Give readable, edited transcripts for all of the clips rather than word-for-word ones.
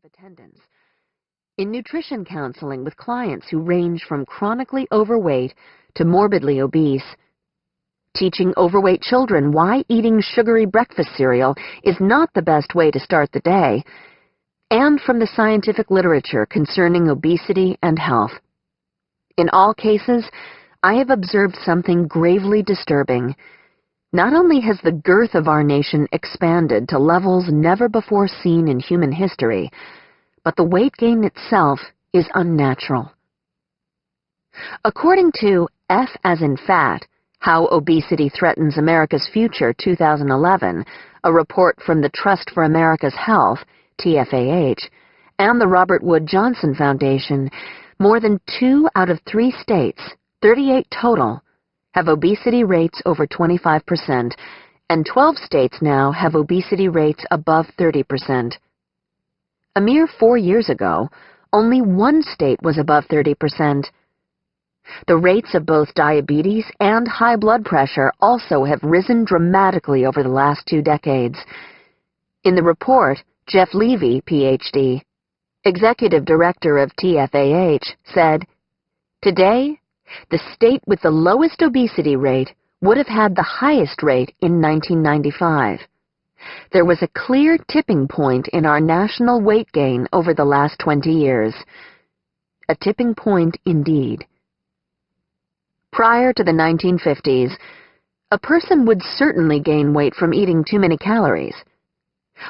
attendance, in nutrition counseling with clients who range from chronically overweight to morbidly obese, teaching overweight children why eating sugary breakfast cereal is not the best way to start the day, and from the scientific literature concerning obesity and health. In all cases, I have observed something gravely disturbing. Not only has the girth of our nation expanded to levels never before seen in human history, but the weight gain itself is unnatural. According to F as in Fat, How Obesity Threatens America's Future 2011, a report from the Trust for America's Health, TFAH, and the Robert Wood Johnson Foundation, more than 2 out of 3 states, 38 total, have obesity rates over 25%, and 12 states now have obesity rates above 30%. A mere 4 years ago, only 1 state was above 30%. The rates of both diabetes and high blood pressure also have risen dramatically over the last 2 decades. In the report, Jeff Levy, Ph.D., Executive Director of TFAH, said, "Today, the state with the lowest obesity rate would have had the highest rate in 1995. There was a clear tipping point in our national weight gain over the last 20 years. A tipping point indeed. Prior to the 1950s, a person would certainly gain weight from eating too many calories.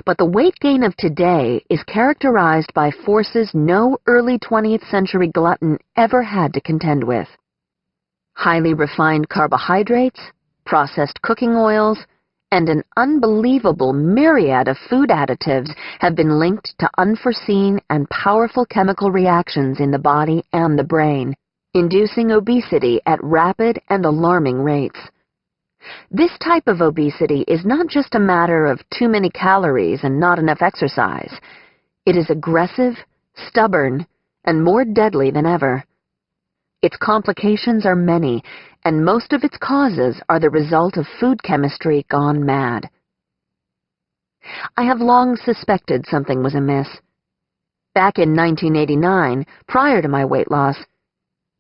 But the weight gain of today is characterized by forces no early 20th century glutton ever had to contend with. Highly refined carbohydrates, processed cooking oils, and an unbelievable myriad of food additives have been linked to unforeseen and powerful chemical reactions in the body and the brain, inducing obesity at rapid and alarming rates. This type of obesity is not just a matter of too many calories and not enough exercise. It is aggressive, stubborn, and more deadly than ever. Its complications are many, and most of its causes are the result of food chemistry gone mad. I have long suspected something was amiss. Back in 1989, prior to my weight loss,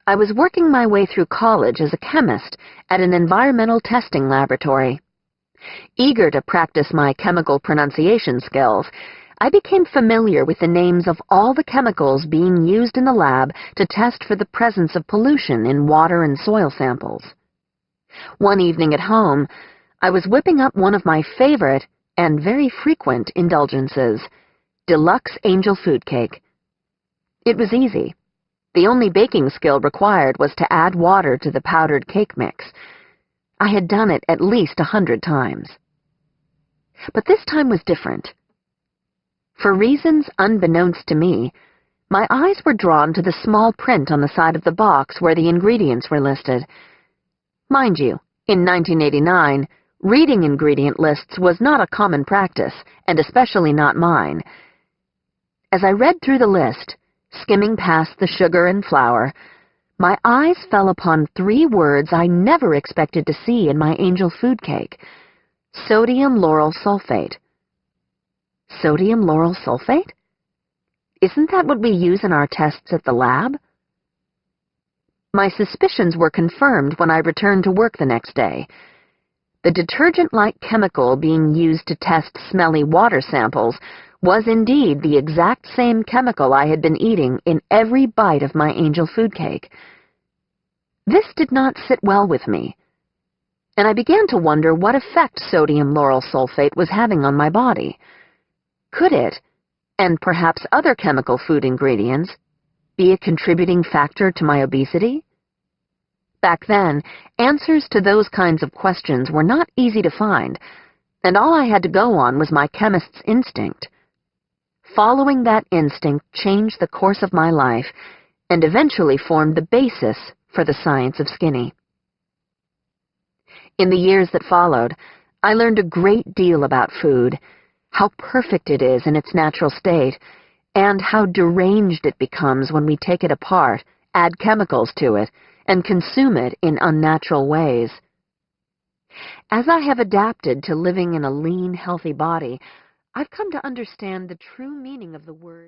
I was working my way through college as a chemist at an environmental testing laboratory. Eager to practice my chemical pronunciation skills, I became familiar with the names of all the chemicals being used in the lab to test for the presence of pollution in water and soil samples. One evening at home, I was whipping up one of my favorite and very frequent indulgences, deluxe angel food cake. It was easy. The only baking skill required was to add water to the powdered cake mix. I had done it at least 100 times. But this time was different. For reasons unbeknownst to me, my eyes were drawn to the small print on the side of the box where the ingredients were listed. Mind you, in 1989, reading ingredient lists was not a common practice, and especially not mine. As I read through the list, skimming past the sugar and flour, my eyes fell upon 3 words I never expected to see in my angel food cake: sodium lauryl sulfate. Sodium lauryl sulfate? Isn't that what we use in our tests at the lab? My suspicions were confirmed when I returned to work the next day. The detergent-like chemical being used to test smelly water samples was indeed the exact same chemical I had been eating in every bite of my angel food cake. This did not sit well with me, and I began to wonder what effect sodium lauryl sulfate was having on my body. Could it, and perhaps other chemical food ingredients, be a contributing factor to my obesity? Back then, answers to those kinds of questions were not easy to find, and all I had to go on was my chemist's instinct. Following that instinct changed the course of my life and eventually formed the basis for the science of skinny. In the years that followed, I learned a great deal about food, how perfect it is in its natural state, and how deranged it becomes when we take it apart, add chemicals to it, and consume it in unnatural ways. As I have adapted to living in a lean, healthy body, I've come to understand the true meaning of the word